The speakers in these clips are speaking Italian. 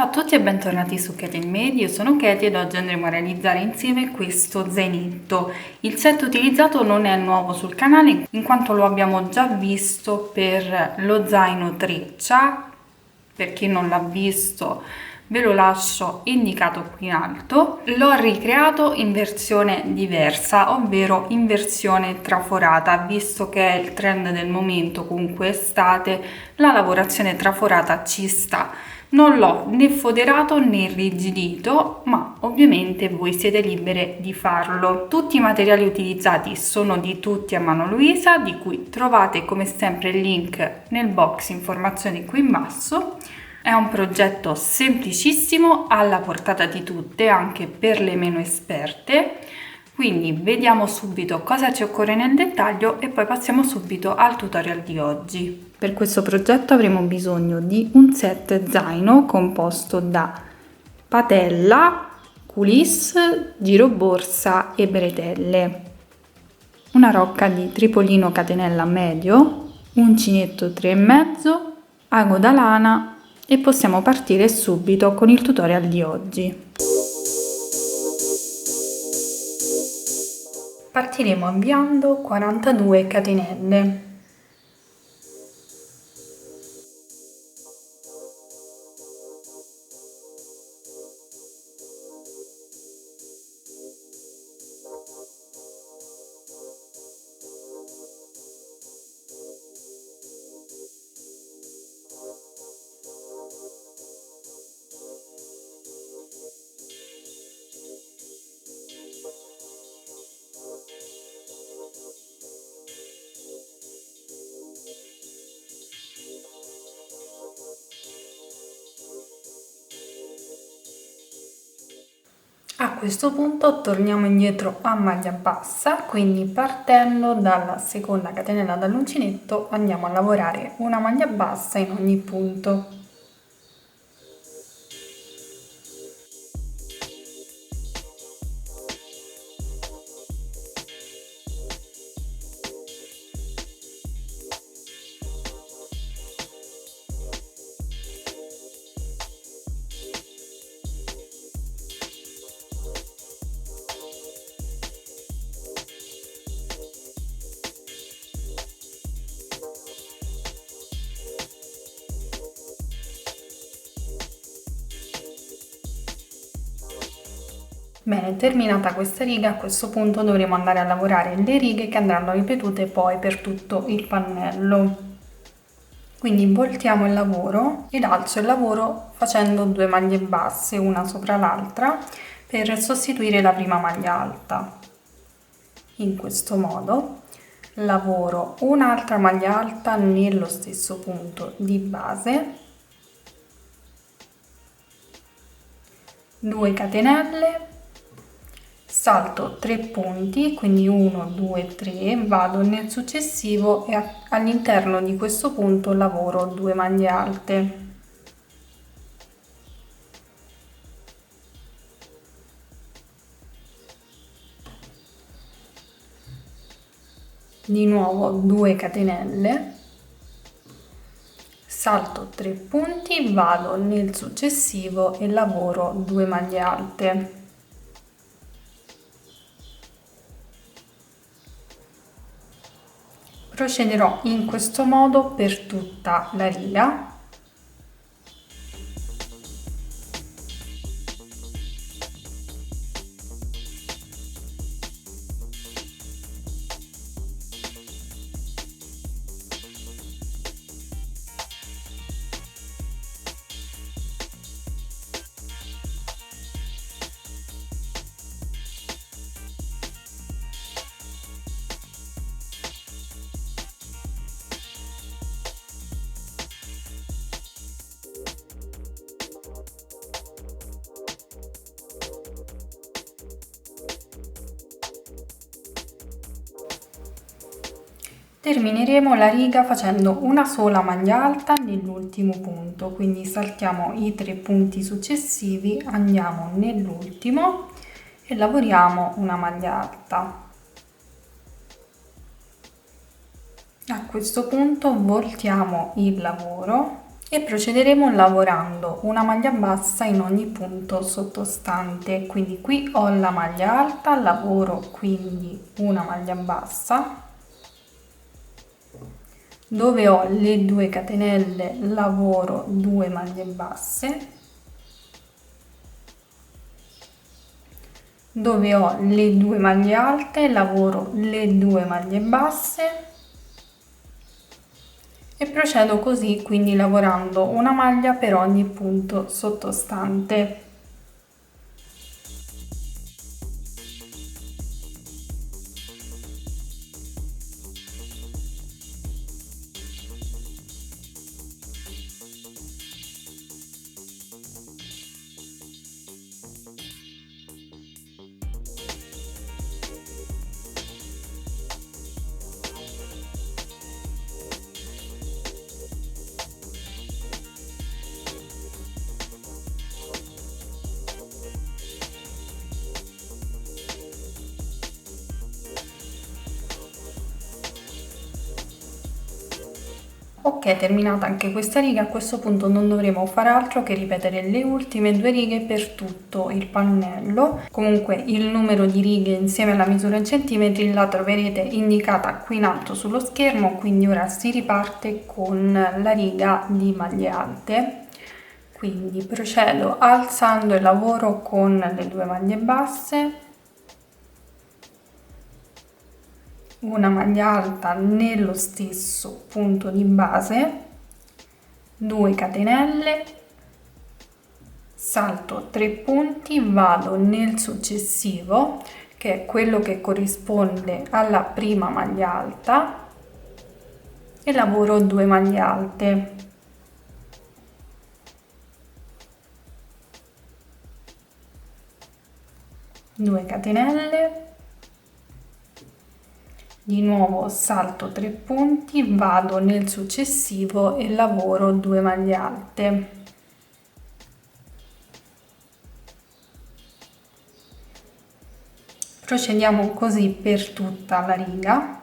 Ciao a tutti e bentornati su Katie Made, io sono Katie ed oggi andremo a realizzare insieme questo zainetto. Il set utilizzato non è nuovo sul canale in quanto lo abbiamo già visto per lo zaino treccia. Per chi non l'ha visto ve lo lascio indicato qui in alto. L'ho ricreato in versione diversa, ovvero in versione traforata, visto che è il trend del momento, comunque estate, la lavorazione traforata ci sta. Non l'ho né foderato né irrigidito, ma ovviamente voi siete libere di farlo. Tutti i materiali utilizzati sono di Tutti a Mano Luisa, di cui trovate come sempre il link nel box informazioni qui in basso. È un progetto semplicissimo, alla portata di tutte, anche per le meno esperte. Quindi vediamo subito cosa ci occorre nel dettaglio e poi passiamo subito al tutorial di oggi. Per questo progetto avremo bisogno di un set zaino composto da patella, coulisse, giroborsa e bretelle, una rocca di tripolino catenella medio, uncinetto 3,5, ago da lana e possiamo partire subito con il tutorial di oggi. Partiremo avviando 42 catenelle. A questo punto torniamo indietro a maglia bassa, quindi partendo dalla seconda catenella dall'uncinetto andiamo a lavorare una maglia bassa in ogni punto. Bene, terminata questa riga, a questo punto dovremo andare a lavorare le righe che andranno ripetute poi per tutto il pannello. Quindi voltiamo il lavoro ed alzo il lavoro facendo 2 maglie basse una sopra l'altra per sostituire la prima maglia alta. In questo modo lavoro un'altra maglia alta nello stesso punto di base, 2 catenelle, salto 3 punti, quindi 1, 2, 3, vado nel successivo e all'interno di questo punto lavoro 2 maglie alte. Di nuovo 2 catenelle, salto 3 punti, vado nel successivo e lavoro 2 maglie alte. Procederò in questo modo per tutta la riga. Termineremo la riga facendo una sola maglia alta nell'ultimo punto, quindi saltiamo i 3 punti successivi, andiamo nell'ultimo e lavoriamo una maglia alta. A questo punto voltiamo il lavoro e procederemo lavorando una maglia bassa in ogni punto sottostante. Quindi qui ho la maglia alta, lavoro quindi una maglia bassa, dove ho le 2 catenelle lavoro 2 maglie basse, dove ho le 2 maglie alte lavoro le 2 maglie basse e procedo così, quindi lavorando una maglia per ogni punto sottostante. Ok, terminata anche questa riga, a questo punto non dovremo fare altro che ripetere le ultime 2 righe per tutto il pannello. Comunque il numero di righe insieme alla misura in centimetri la troverete indicata qui in alto sullo schermo, quindi ora si riparte con la riga di maglie alte. Quindi procedo alzando e lavoro con le 2 maglie basse, una maglia alta nello stesso punto di base, 2 catenelle, salto 3 punti, vado nel successivo che è quello che corrisponde alla prima maglia alta e lavoro 2 maglie alte. Due catenelle, di nuovo salto 3 punti, vado nel successivo e lavoro 2 maglie alte. Procediamo così per tutta la riga.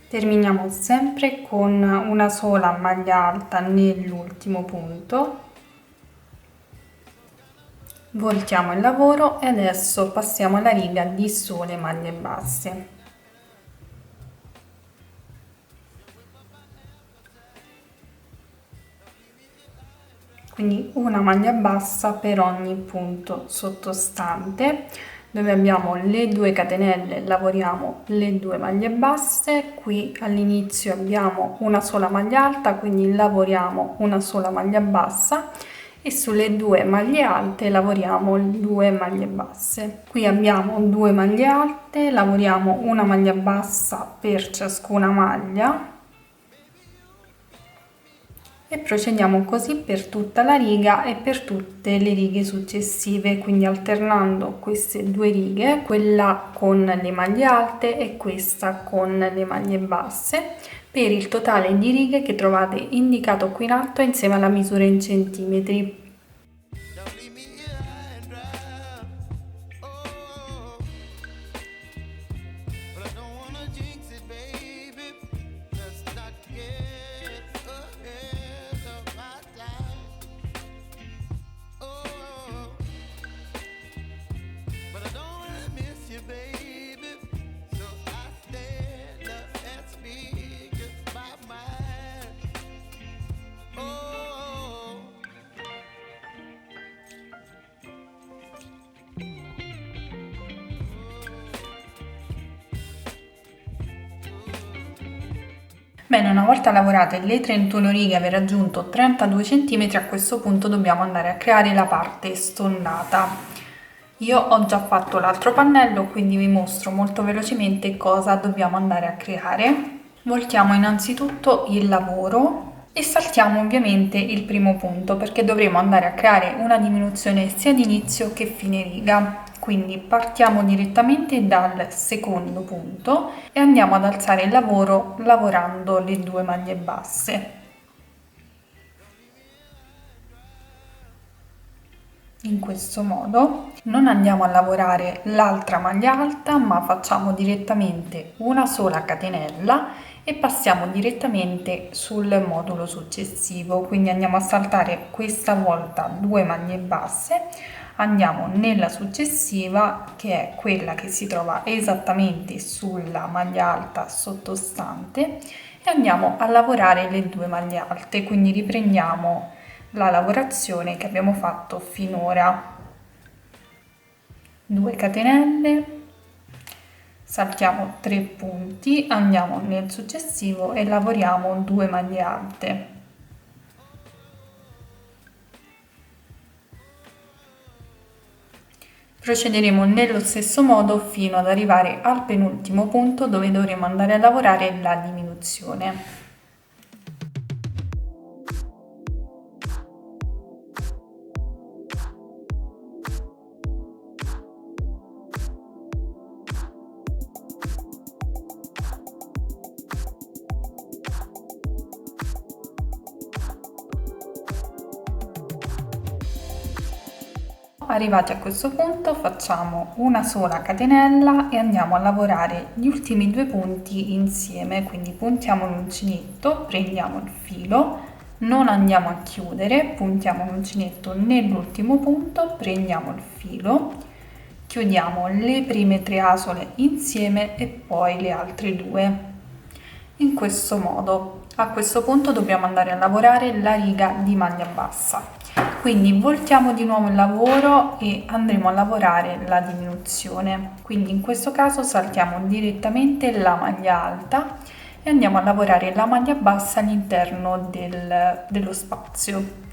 Terminiamo sempre con una sola maglia alta nell'ultimo punto, voltiamo il lavoro e adesso passiamo alla riga di sole maglie basse. Quindi una maglia bassa per ogni punto sottostante. Dove abbiamo le 2 catenelle lavoriamo le 2 maglie basse, qui all'inizio abbiamo una sola maglia alta, quindi lavoriamo una sola maglia bassa e sulle 2 maglie alte lavoriamo 2 maglie basse. Qui abbiamo 2 maglie alte, lavoriamo una maglia bassa per ciascuna maglia e procediamo così per tutta la riga e per tutte le righe successive, quindi alternando queste 2 righe, quella con le maglie alte e questa con le maglie basse, per il totale di righe che trovate indicato qui in alto insieme alla misura in centimetri. Bene, una volta lavorate le 31 righe e aver raggiunto 32 cm, a questo punto dobbiamo andare a creare la parte stondata. Io ho già fatto l'altro pannello, quindi vi mostro molto velocemente cosa dobbiamo andare a creare. Voltiamo innanzitutto il lavoro e saltiamo ovviamente il primo punto perché dovremo andare a creare una diminuzione sia di inizio che fine riga. Quindi partiamo direttamente dal secondo punto e andiamo ad alzare il lavoro lavorando le 2 maglie basse. In questo modo non andiamo a lavorare l'altra maglia alta, ma facciamo direttamente una sola catenella e passiamo direttamente sul modulo successivo. Quindi andiamo a saltare questa volta 2 maglie basse, andiamo nella successiva che è quella che si trova esattamente sulla maglia alta sottostante e andiamo a lavorare le 2 maglie alte. Quindi riprendiamo la lavorazione che abbiamo fatto finora. 2 catenelle, saltiamo 3 punti, andiamo nel successivo e lavoriamo 2 maglie alte. Procederemo nello stesso modo fino ad arrivare al penultimo punto dove dovremo andare a lavorare la diminuzione. Arrivati a questo punto facciamo una sola catenella e andiamo a lavorare gli ultimi 2 punti insieme, quindi puntiamo l'uncinetto, prendiamo il filo, non andiamo a chiudere, puntiamo l'uncinetto nell'ultimo punto, prendiamo il filo, chiudiamo le prime 3 asole insieme e poi le altre 2. In questo modo, a questo punto dobbiamo andare a lavorare la riga di maglia bassa. Quindi voltiamo di nuovo il lavoro e andremo a lavorare la diminuzione. Quindi in questo caso saltiamo direttamente la maglia alta e andiamo a lavorare la maglia bassa all'interno dello spazio.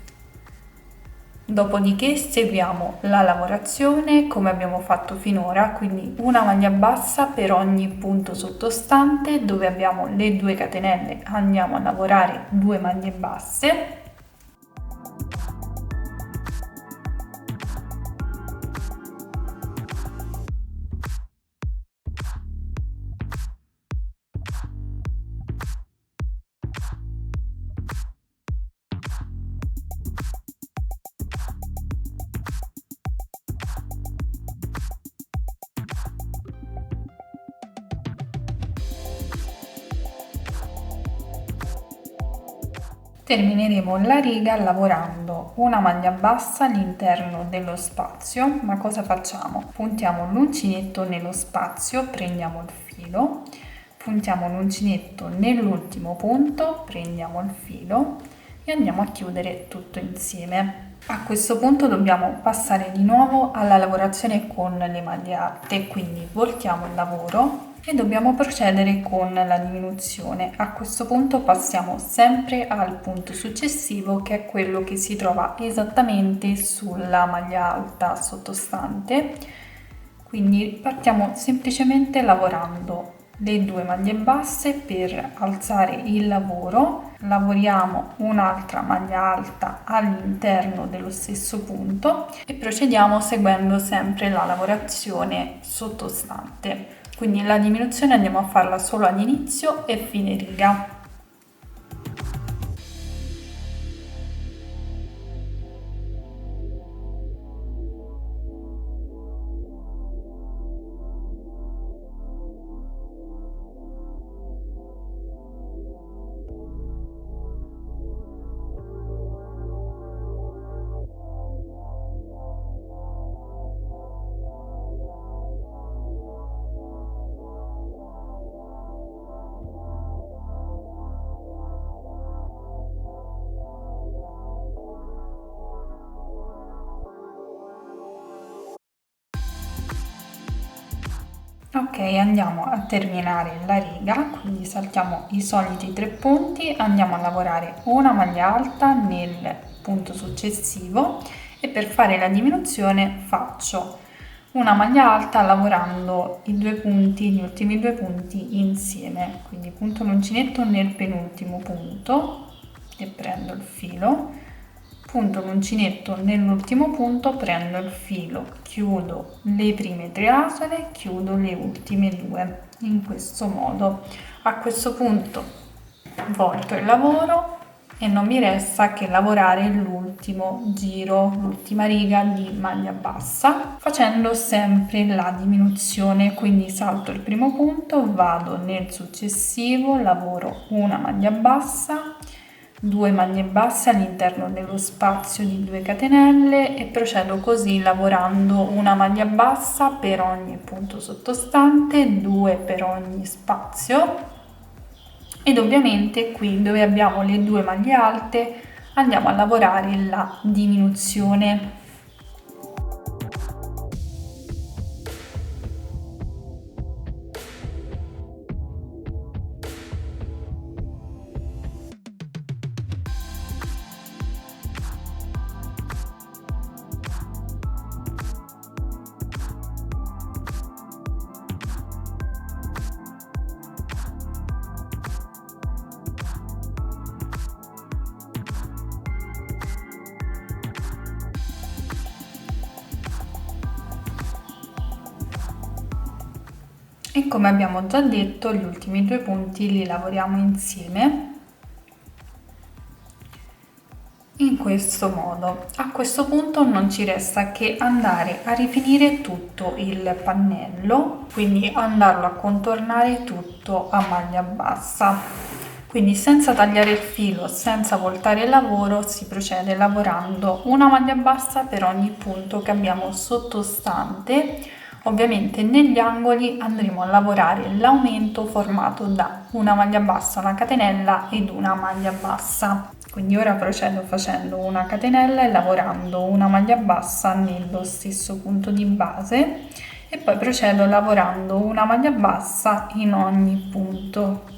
Dopodiché seguiamo la lavorazione come abbiamo fatto finora, quindi una maglia bassa per ogni punto sottostante. Dove abbiamo le 2 catenelle andiamo a lavorare 2 maglie basse. Termineremo la riga lavorando una maglia bassa all'interno dello spazio, ma cosa facciamo? Puntiamo l'uncinetto nello spazio, prendiamo il filo, puntiamo l'uncinetto nell'ultimo punto, prendiamo il filo e andiamo a chiudere tutto insieme. A questo punto dobbiamo passare di nuovo alla lavorazione con le maglie alte, quindi voltiamo il lavoro e dobbiamo procedere con la diminuzione. A questo punto passiamo sempre al punto successivo, che è quello che si trova esattamente sulla maglia alta sottostante. Quindi partiamo semplicemente lavorando le 2 maglie basse per alzare il lavoro, lavoriamo un'altra maglia alta all'interno dello stesso punto e procediamo seguendo sempre la lavorazione sottostante. Quindi la diminuzione andiamo a farla solo ad inizio e fine riga. Ok, andiamo a terminare la riga, quindi saltiamo i soliti 3 punti, andiamo a lavorare una maglia alta nel punto successivo e per fare la diminuzione faccio una maglia alta lavorando i 2 punti, gli ultimi 2 punti insieme, quindi punto l'uncinetto nel penultimo punto, e prendo il filo, punto l'uncinetto nell'ultimo punto, prendo il filo, chiudo le prime 3 asole, chiudo le ultime 2 in questo modo. A questo punto volto il lavoro e non mi resta che lavorare l'ultimo giro, l'ultima riga di maglia bassa, facendo sempre la diminuzione. Quindi salto il primo punto, vado nel successivo, lavoro una maglia bassa, 2 maglie basse all'interno dello spazio di 2 catenelle e procedo così, lavorando una maglia bassa per ogni punto sottostante, 2 per ogni spazio. Ed ovviamente qui dove abbiamo le 2 maglie alte andiamo a lavorare la diminuzione. E come abbiamo già detto, gli ultimi 2 punti li lavoriamo insieme in questo modo. A questo punto non ci resta che andare a rifinire tutto il pannello, quindi andarlo a contornare tutto a maglia bassa. Quindi senza tagliare il filo, senza voltare il lavoro, si procede lavorando una maglia bassa per ogni punto che abbiamo sottostante. Ovviamente negli angoli andremo a lavorare l'aumento formato da una maglia bassa, una catenella ed una maglia bassa. Quindi ora procedo facendo una catenella e lavorando una maglia bassa nello stesso punto di base e poi procedo lavorando una maglia bassa in ogni punto.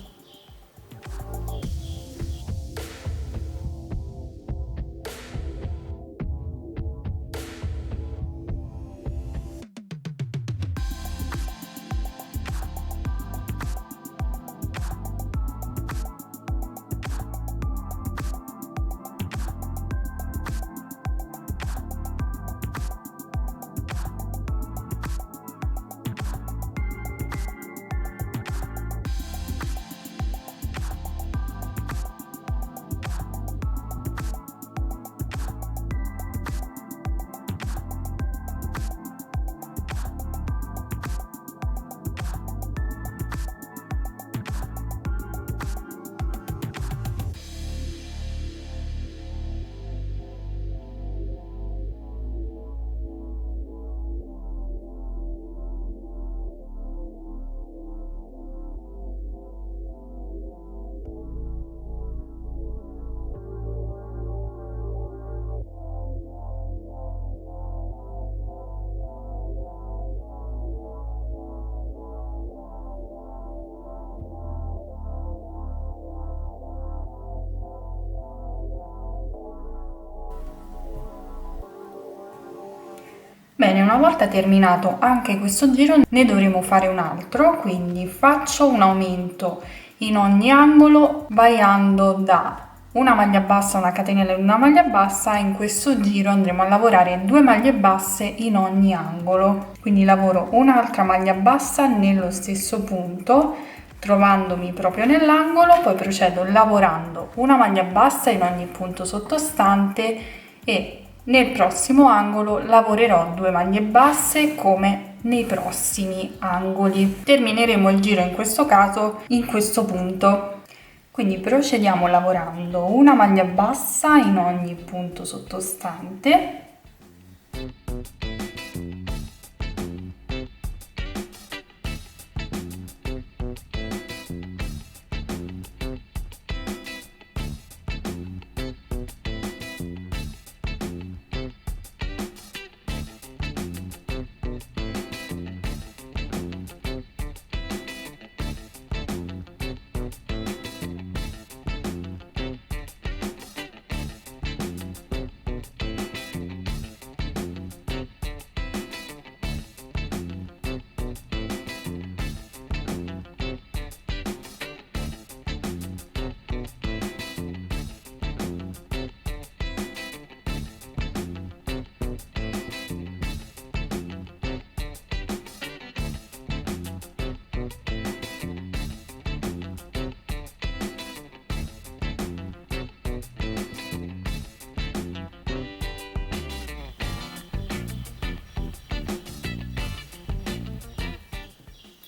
Bene, una volta terminato anche questo giro ne dovremo fare un altro, quindi faccio un aumento in ogni angolo variando da una maglia bassa, una catenella e una maglia bassa. In questo giro andremo a lavorare 2 maglie basse in ogni angolo, quindi lavoro un'altra maglia bassa nello stesso punto trovandomi proprio nell'angolo, poi procedo lavorando una maglia bassa in ogni punto sottostante e nel prossimo angolo lavorerò 2 maglie basse come nei prossimi angoli. Termineremo il giro in questo caso in questo punto. Quindi procediamo lavorando una maglia bassa in ogni punto sottostante.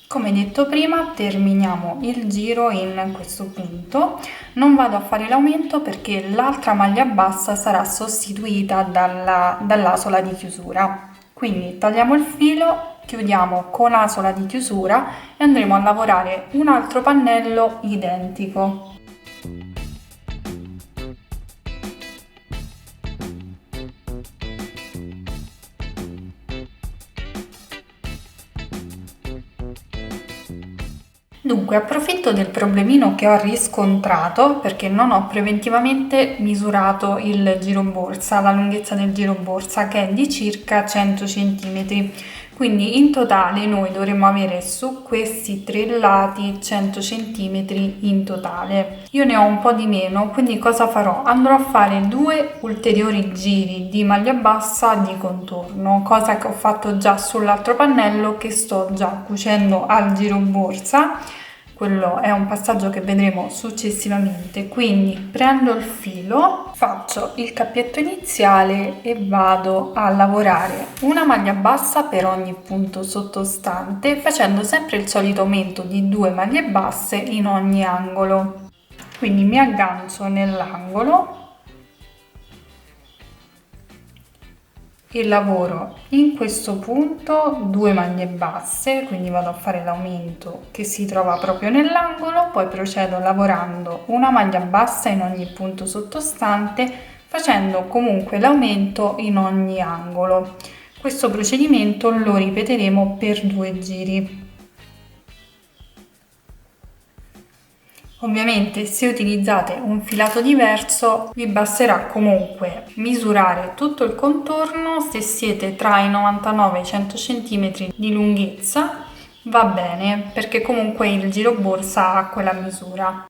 Come detto prima, terminiamo il giro in questo punto. Non vado a fare l'aumento perché l'altra maglia bassa sarà sostituita dall'asola di chiusura. Quindi tagliamo il filo, chiudiamo con asola di chiusura e andremo a lavorare un altro pannello identico. Dunque, approfitto del problemino che ho riscontrato perché non ho preventivamente misurato il giro borsa, la lunghezza del giro borsa, che è di circa 100 cm. Quindi in totale noi dovremmo avere su questi tre lati 100 cm in totale. Io ne ho un po' di meno, quindi cosa farò? Andrò a fare 2 ulteriori giri di maglia bassa di contorno, cosa che ho fatto già sull'altro pannello che sto già cucendo al giro borsa. Quello è un passaggio che vedremo successivamente. Quindi prendo il filo, faccio il cappietto iniziale e vado a lavorare una maglia bassa per ogni punto sottostante, facendo sempre il solito aumento di 2 maglie basse in ogni angolo. Quindi mi aggancio nell'angolo e lavoro in questo punto 2 maglie basse, quindi vado a fare l'aumento che si trova proprio nell'angolo, poi procedo lavorando una maglia bassa in ogni punto sottostante, facendo comunque l'aumento in ogni angolo. Questo procedimento lo ripeteremo per 2 giri. Ovviamente se utilizzate un filato diverso vi basterà comunque misurare tutto il contorno. Se siete tra i 99 e i 100 cm di lunghezza va bene, perché comunque il giro borsa ha quella misura.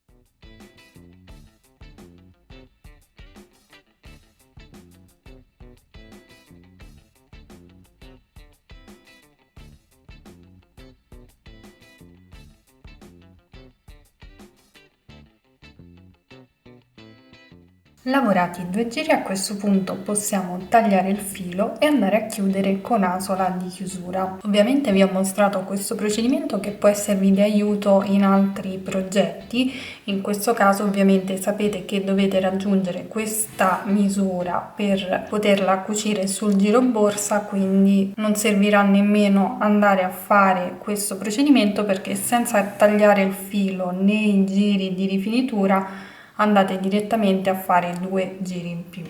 Lavorati i 2 giri, a questo punto possiamo tagliare il filo e andare a chiudere con asola di chiusura. Ovviamente vi ho mostrato questo procedimento che può esservi di aiuto in altri progetti. In questo caso ovviamente sapete che dovete raggiungere questa misura per poterla cucire sul giro borsa, quindi non servirà nemmeno andare a fare questo procedimento, perché senza tagliare il filo nei giri di rifinitura andate direttamente a fare 2 giri in più.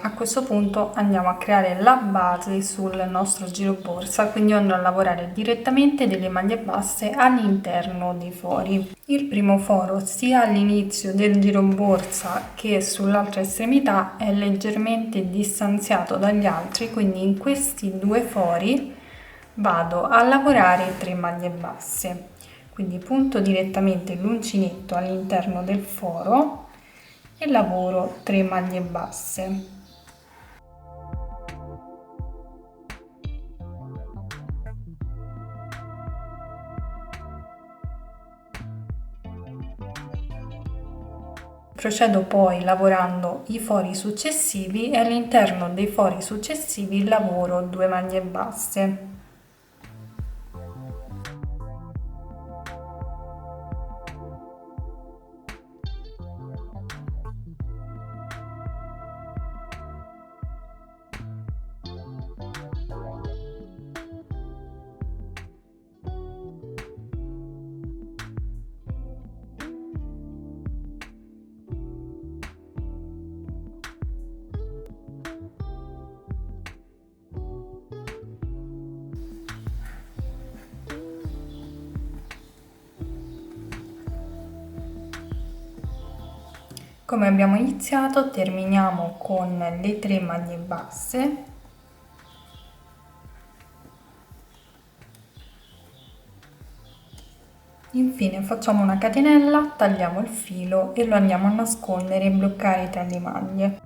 A questo punto andiamo a creare la base sul nostro giro borsa, quindi andrò a lavorare direttamente delle maglie basse all'interno dei fori. Il primo foro, sia all'inizio del giro borsa che sull'altra estremità, è leggermente distanziato dagli altri, quindi in questi 2 fori vado a lavorare 3 maglie basse. Quindi punto direttamente l'uncinetto all'interno del foro e lavoro 3 maglie basse. Procedo poi lavorando i fori successivi e all'interno dei fori successivi lavoro 2 maglie basse. Come abbiamo iniziato, terminiamo con le 3 maglie basse. Infine facciamo una catenella, tagliamo il filo e lo andiamo a nascondere e bloccare tra le maglie.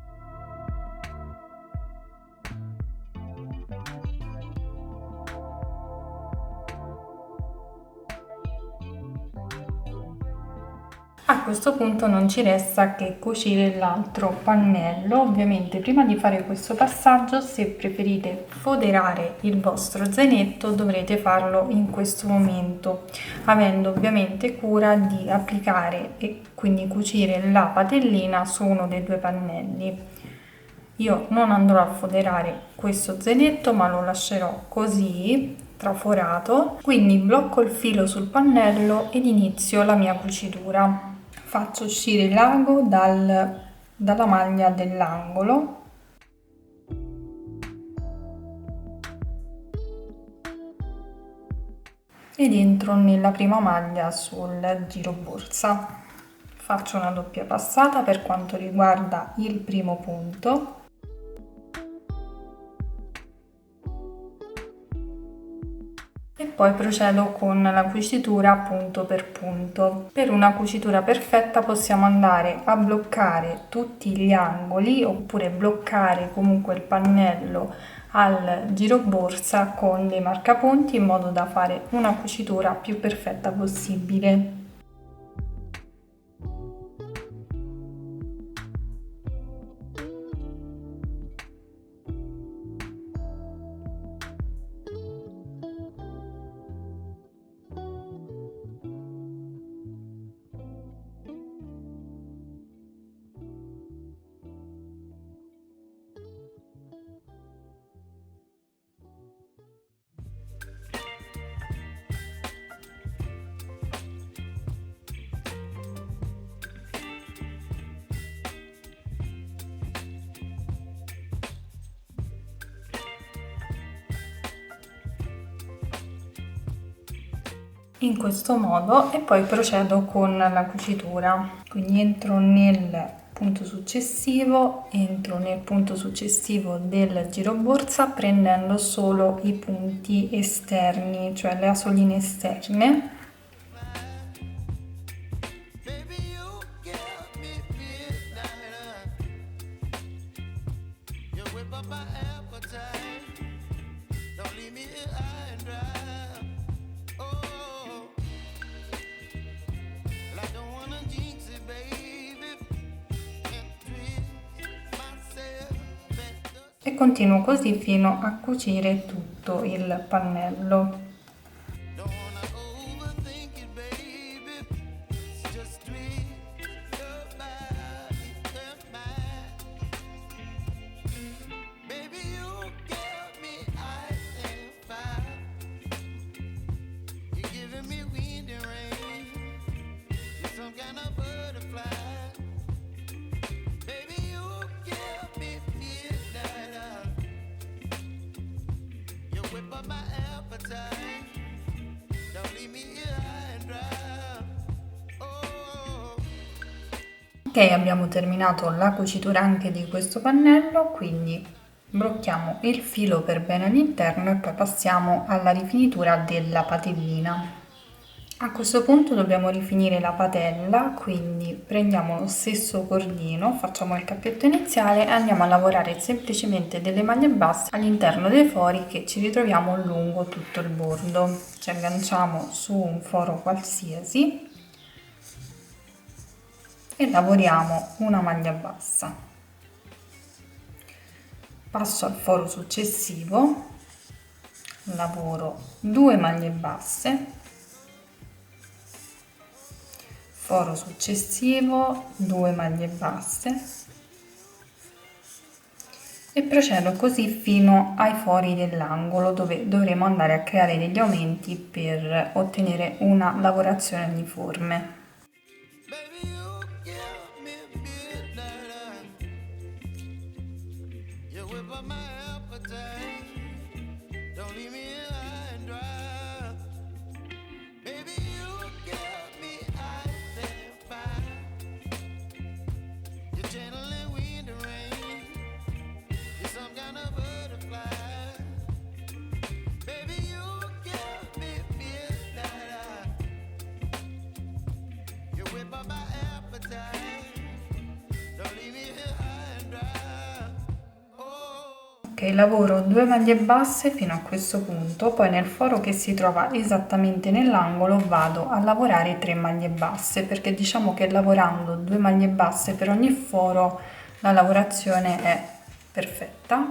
A questo punto non ci resta che cucire l'altro pannello. Ovviamente prima di fare questo passaggio, se preferite foderare il vostro zainetto, dovrete farlo in questo momento, avendo ovviamente cura di applicare e quindi cucire la patellina su uno dei due pannelli. Io non andrò a foderare questo zainetto, ma lo lascerò così traforato, quindi blocco il filo sul pannello ed inizio la mia cucitura. Faccio uscire l'ago dalla maglia dell'angolo ed entro nella prima maglia sul giro borsa. Faccio una doppia passata per quanto riguarda il primo punto e poi procedo con la cucitura punto per punto. Per una cucitura perfetta possiamo andare a bloccare tutti gli angoli oppure bloccare comunque il pannello al giro borsa con dei marcapunti in modo da fare una cucitura più perfetta possibile. In questo modo e poi procedo con la cucitura, quindi entro nel punto successivo del giro borsa prendendo solo i punti esterni, cioè le asoline esterne. E continuo così fino a cucire tutto il pannello. Ok, abbiamo terminato la cucitura anche di questo pannello, quindi blocchiamo il filo per bene all'interno e poi passiamo alla rifinitura della patellina. A questo punto dobbiamo rifinire la patella, quindi prendiamo lo stesso cordino, facciamo il cappetto iniziale e andiamo a lavorare semplicemente delle maglie basse all'interno dei fori che ci ritroviamo lungo tutto il bordo. Ci agganciamo su un foro qualsiasi e lavoriamo una maglia bassa. Passo al foro successivo, lavoro 2 maglie basse, foro successivo, 2 maglie basse e procedo così fino ai fori dell'angolo dove dovremo andare a creare degli aumenti per ottenere una lavorazione uniforme. By lavoro 2 maglie basse fino a questo punto, poi nel foro che si trova esattamente nell'angolo vado a lavorare 3 maglie basse, perché diciamo che lavorando 2 maglie basse per ogni foro la lavorazione è perfetta.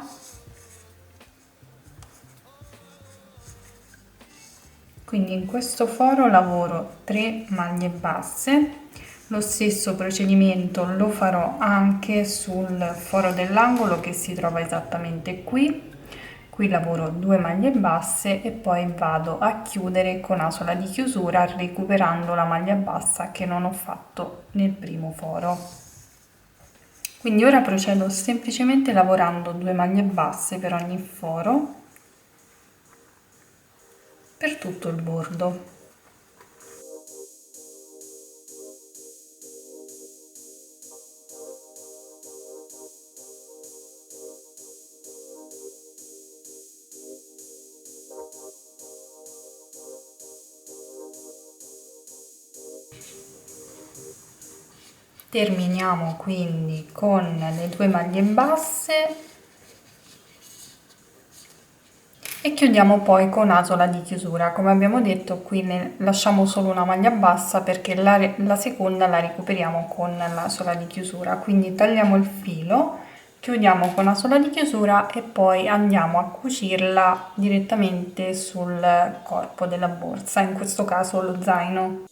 Quindi in questo foro lavoro 3 maglie basse. Lo stesso procedimento lo farò anche sul foro dell'angolo che si trova esattamente qui. Qui lavoro 2 maglie basse e poi vado a chiudere con asola di chiusura recuperando la maglia bassa che non ho fatto nel primo foro. Quindi ora procedo semplicemente lavorando 2 maglie basse per ogni foro per tutto il bordo. Terminiamo quindi con le 2 maglie basse e chiudiamo poi con asola di chiusura. Come abbiamo detto, qui ne lasciamo solo una maglia bassa perché la seconda la recuperiamo con l'asola di chiusura. Quindi tagliamo il filo, chiudiamo con asola di chiusura e poi andiamo a cucirla direttamente sul corpo della borsa, in questo caso lo zaino.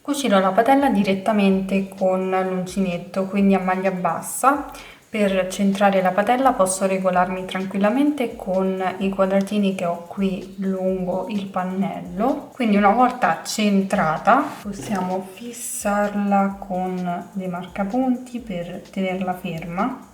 Cucirò la patella direttamente con l'uncinetto, quindi a maglia bassa. Per centrare la patella posso regolarmi tranquillamente con i quadratini che ho qui lungo il pannello. Quindi una volta centrata possiamo fissarla con dei marcapunti per tenerla ferma.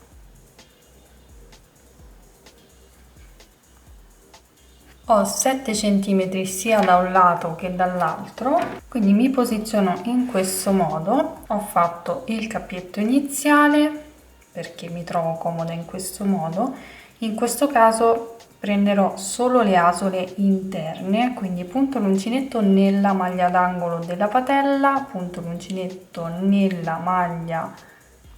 Ho 7 cm sia da un lato che dall'altro, quindi mi posiziono in questo modo. Ho fatto il cappietto iniziale perché mi trovo comoda in questo modo. In questo caso prenderò solo le asole interne, quindi punto l'uncinetto nella maglia d'angolo della patella, punto l'uncinetto nella maglia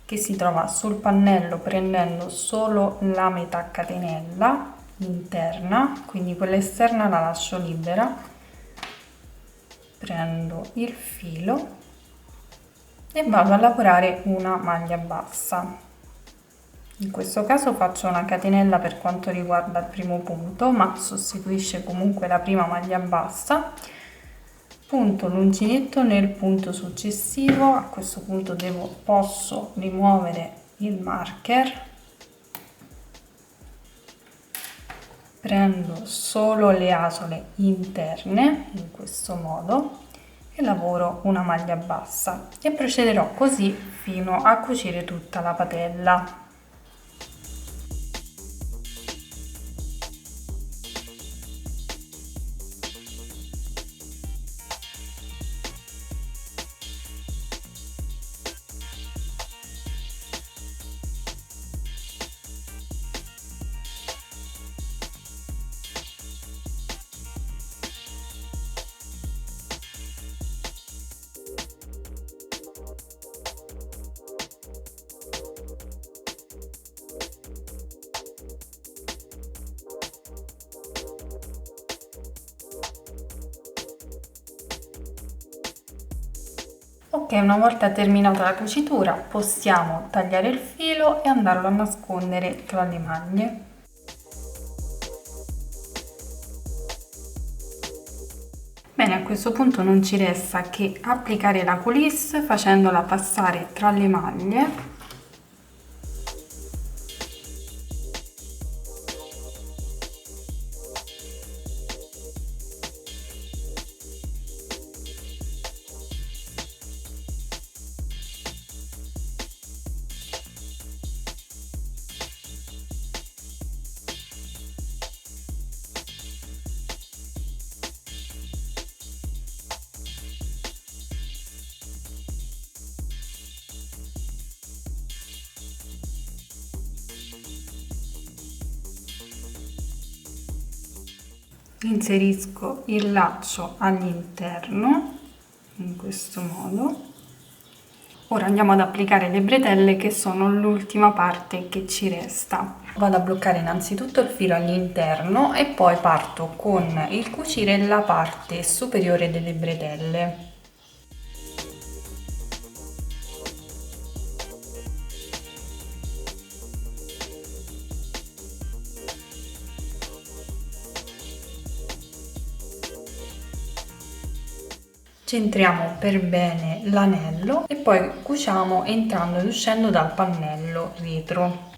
che si trova sul pannello prendendo solo la metà catenella interna, quindi quella esterna la lascio libera, prendo il filo e vado a lavorare una maglia bassa. In questo caso faccio una catenella per quanto riguarda il primo punto, ma sostituisce comunque la prima maglia bassa. Punto l'uncinetto nel punto successivo. A questo punto posso rimuovere il marker, prendo solo le asole interne in questo modo e lavoro una maglia bassa e procederò così fino a cucire tutta la patella. Ok, una volta terminata la cucitura possiamo tagliare il filo e andarlo a nascondere tra le maglie. Bene, a questo punto non ci resta che applicare la coulisse facendola passare tra le maglie. inserisco il laccio all'interno in questo modo. Ora andiamo ad applicare le bretelle, che sono l'ultima parte che ci resta. Vado a bloccare innanzitutto il filo all'interno e poi parto con il cucire la parte superiore delle bretelle. Centriamo per bene l'anello e poi cuciamo entrando ed uscendo dal pannello retro.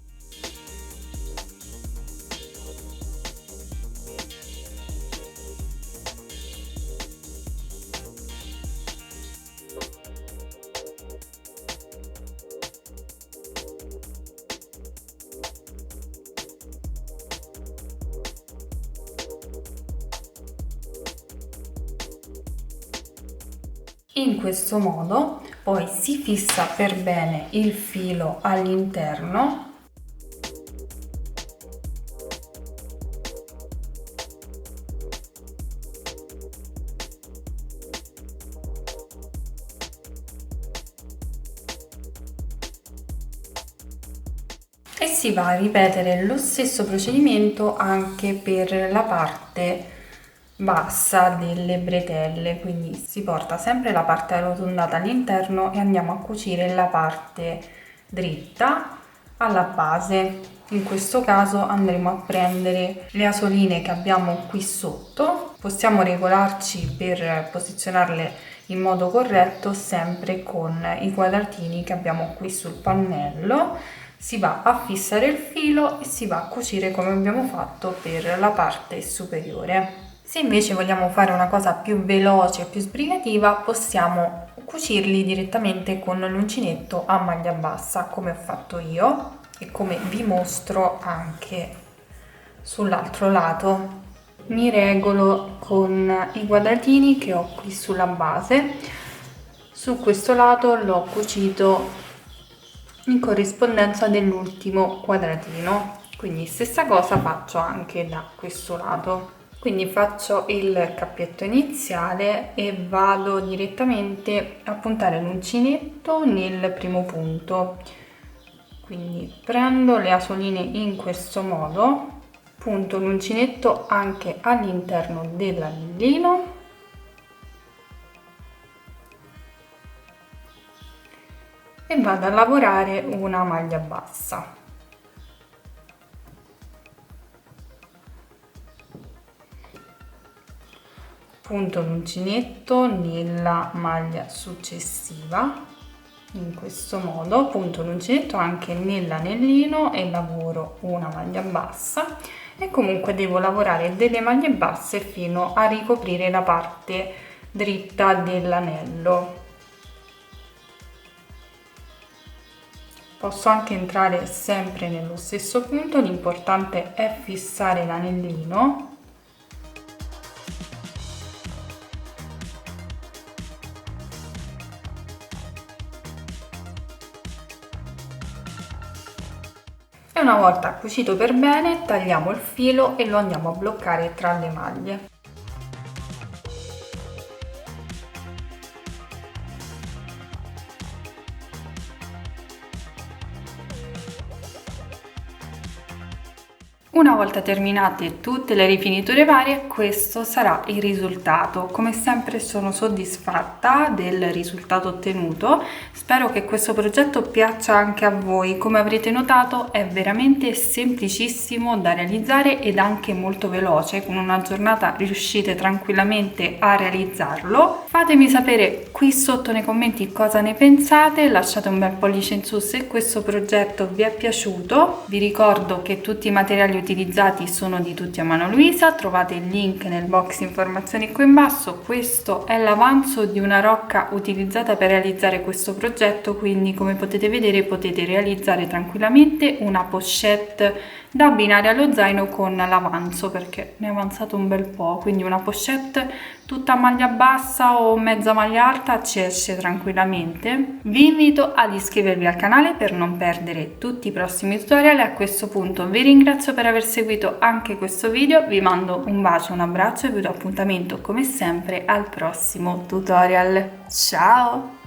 In questo modo poi si fissa per bene il filo all'interno . E si va a ripetere lo stesso procedimento anche per la parte bassa delle bretelle, quindi si porta sempre la parte arrotondata all'interno e andiamo a cucire la parte dritta alla base. In questo caso andremo a prendere le asoline che abbiamo qui sotto, possiamo regolarci per posizionarle in modo corretto sempre con i quadratini che abbiamo qui sul pannello. Si va a fissare il filo e si va a cucire come abbiamo fatto per la parte superiore. Se invece vogliamo fare una cosa più veloce e più sbrigativa, possiamo cucirli direttamente con l'uncinetto a maglia bassa, come ho fatto io e come vi mostro anche sull'altro lato. Mi regolo con i quadratini che ho qui sulla base. Su questo lato l'ho cucito in corrispondenza dell'ultimo quadratino, quindi stessa cosa faccio anche da questo lato. Quindi faccio il cappietto iniziale e vado direttamente a puntare l'uncinetto nel primo punto. Quindi prendo le asoline in questo modo, punto l'uncinetto anche all'interno dell'anellino e vado a lavorare una maglia bassa. Punto l'uncinetto nella maglia successiva in questo modo, punto l'uncinetto anche nell'anellino e lavoro una maglia bassa, e comunque devo lavorare delle maglie basse fino a ricoprire la parte dritta dell'anello. Posso anche entrare sempre nello stesso punto, l'importante è fissare l'anellino. E una volta cucito per bene, tagliamo il filo e lo andiamo a bloccare tra le maglie. Una volta terminate tutte le rifiniture varie, questo sarà il risultato. Come sempre sono soddisfatta del risultato ottenuto. Spero che questo progetto piaccia anche a voi. Come avrete notato è veramente semplicissimo da realizzare ed anche molto veloce. Con una giornata riuscite tranquillamente a realizzarlo. Fatemi sapere qui sotto nei commenti cosa ne pensate, lasciate un bel pollice in su se questo progetto vi è piaciuto. Vi ricordo che tutti i materiali utilizzati sono di tutti a mano Luisa, trovate il link nel box informazioni qui in basso. Questo è l'avanzo di una rocca utilizzata per realizzare questo progetto, quindi come potete vedere potete realizzare tranquillamente una pochette da abbinare allo zaino con l'avanzo, perché ne è avanzato un bel po', quindi una pochette tutta a maglia bassa o mezza maglia alta ci esce tranquillamente. Vi invito ad iscrivervi al canale per non perdere tutti i prossimi tutorial. A questo punto vi ringrazio per aver seguito anche questo video, vi mando un bacio, un abbraccio e vi do appuntamento come sempre al prossimo tutorial. Ciao!